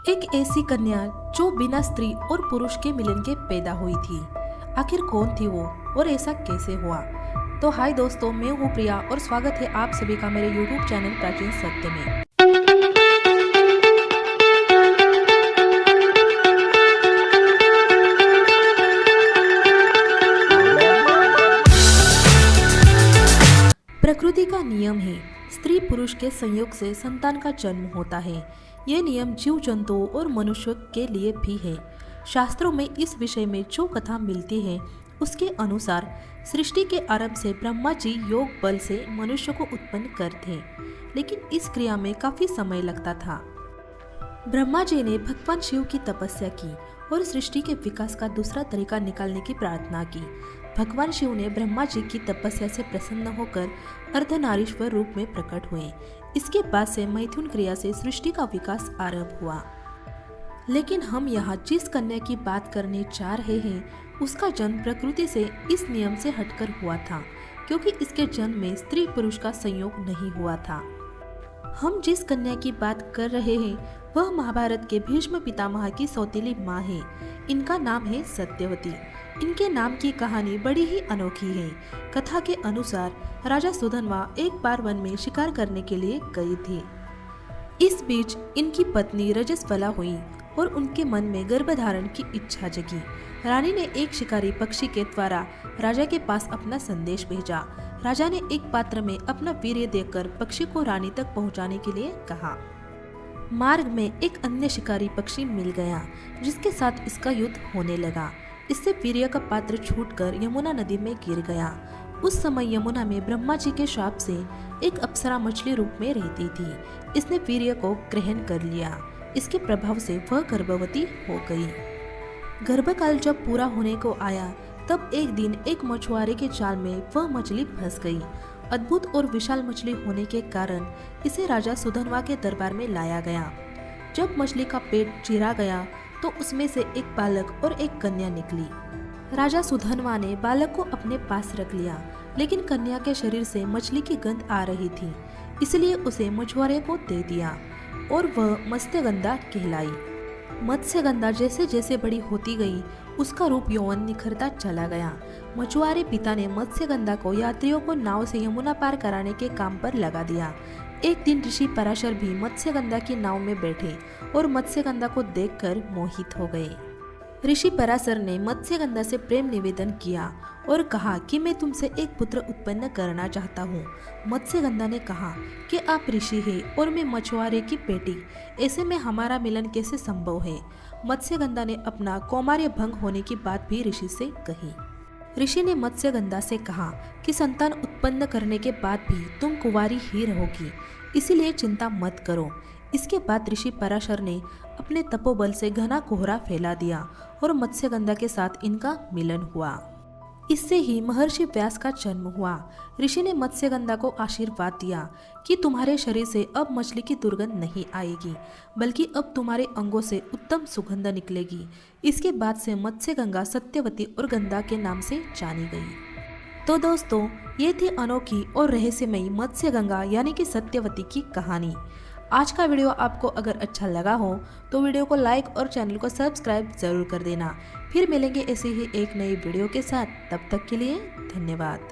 एक ऐसी कन्या जो बिना स्त्री और पुरुष के मिलन के पैदा हुई थी। आखिर कौन थी वो और ऐसा कैसे हुआ? तो हाय दोस्तों, मैं हूँ प्रिया और स्वागत है आप सभी का मेरे YouTube चैनल प्राचीन सत्य में। प्रकृति का नियम है, स्त्री पुरुष के संयोग से संतान का जन्म होता है। ये नियम जीव जंतुओं और मनुष्य के लिए भी है। शास्त्रों में इस विषय में जो कथा मिलती है उसके अनुसार सृष्टि के आरंभ से ब्रह्मा जी योग बल से मनुष्य को उत्पन्न करते, लेकिन इस क्रिया में काफी समय लगता था। ब्रह्मा जी ने भगवान शिव की तपस्या की और सृष्टि के विकास का दूसरा तरीका निकालने की प्रार्थना की। भगवान शिव ने ब्रह्मा जी की तपस्या से प्रसन्न होकर अर्धनारीश्वर रूप में प्रकट हुए। इसके बाद से मैथुन क्रिया से सृष्टि का विकास आरंभ हुआ। लेकिन हम यहाँ जिस कन्या की बात करने जा रहे हैं उसका जन्म प्रकृति से इस नियम से हटकर हुआ था, क्योंकि इसके जन्म में स्त्री पुरुष का संयोग नहीं हुआ था। हम जिस कन्या की बात कर रहे हैं वह महाभारत के भीष्म पितामह की सौतेली माँ है। इनका नाम है सत्यवती। इनके नाम की कहानी बड़ी ही अनोखी है। कथा के अनुसार राजा सुधन्वा एक बार वन में शिकार करने के लिए गई थी। इस बीच इनकी पत्नी रजस्वला हुई और उनके मन में गर्भधारण की इच्छा जगी। रानी ने एक शिकारी पक्षी के द्वारा राजा के पास अपना संदेश भेजा। राजा ने एक पात्र में अपना वीर्य देकर पक्षी को रानी तक पहुंचाने के लिए कहा। मार्ग में एक अन्य शिकारी पक्षी मिल गया जिसके साथ इसका युद्ध होने लगा। इससे वीर्य का पात्र छूटकर यमुना नदी में गिर गया। उस समय यमुना में ब्रह्मा जी के शाप से एक अप्सरा मछली रूप में रहती थी। इसने वीर्य को ग्रहण कर लिया। इसके प्रभाव से वह गर्भवती हो गई। गर्भकाल जब पूरा होने को आया तब एक दिन एक मछुआरे के जाल में वह मछली फंस गई। अद्भुत और विशाल मछली होने के कारण इसे राजा सुधन्वा के दरबार में लाया गया। जब मछली का पेट चीरा गया तो उसमें से एक बालक और एक कन्या निकली। राजा सुधन्वा ने बालक को अपने पास रख लिया, लेकिन कन्या के शरीर से मछली की गंध आ रही थी, इसलिए उसे मछुआरे को दे दिया और वह मत्स्यगंधा कहलाई। मत्स्यगंधा जैसे जैसे बड़ी होती गई उसका रूप यौवन निखरता चला गया। मछुआरे पिता ने मत्स्यगंधा को यात्रियों को नाव से यमुना पार कराने के काम पर लगा दिया। एक दिन ऋषि पराशर भी मत्स्यगंधा की नाव में बैठे और मत्स्यगंधा को देखकर मोहित हो गए। ऋषि पराशर ने मत्स्यगंधा से प्रेम निवेदन किया और कहा कि मैं तुमसे एक पुत्र उत्पन्न करना चाहता हूँ। मत्स्यगंधा ने कहा कि आप ऋषि हैं और मैं मछुआरे की बेटी, ऐसे में हमारा मिलन कैसे संभव है? मत्स्यगंधा ने अपना कौमार्य भंग होने की बात भी ऋषि से कही। ऋषि ने मत्स्यगंधा से कहा कि संतान उत्पन्न करने के बाद भी तुम कुंवारी ही रहोगी, इसीलिए चिंता मत करो। इसके बाद ऋषि पराशर ने अपने तपोबल से घना कोहरा फैला दिया और मत्स्यगंधा के साथ इनका मिलन हुआ। इससे ही महर्षि व्यास का जन्म हुआ। ऋषि ने मत्स्यगंधा को आशीर्वाद दिया कि तुम्हारे शरीर से अब मछली की दुर्गंध नहीं आएगी, बल्कि अब तुम्हारे अंगों से उत्तम सुगंध निकलेगी। इसके बाद से मत्स्यगंगा सत्यवती और गंगा के नाम से जानी गई। तो दोस्तों, ये थी अनोखी और रहस्यमयी मत्स्यगंगा यानी कि सत्यवती की कहानी। आज का वीडियो आपको अगर अच्छा लगा हो तो वीडियो को लाइक और चैनल को सब्सक्राइब जरूर कर देना। फिर मिलेंगे ऐसे ही एक नई वीडियो के साथ। तब तक के लिए धन्यवाद।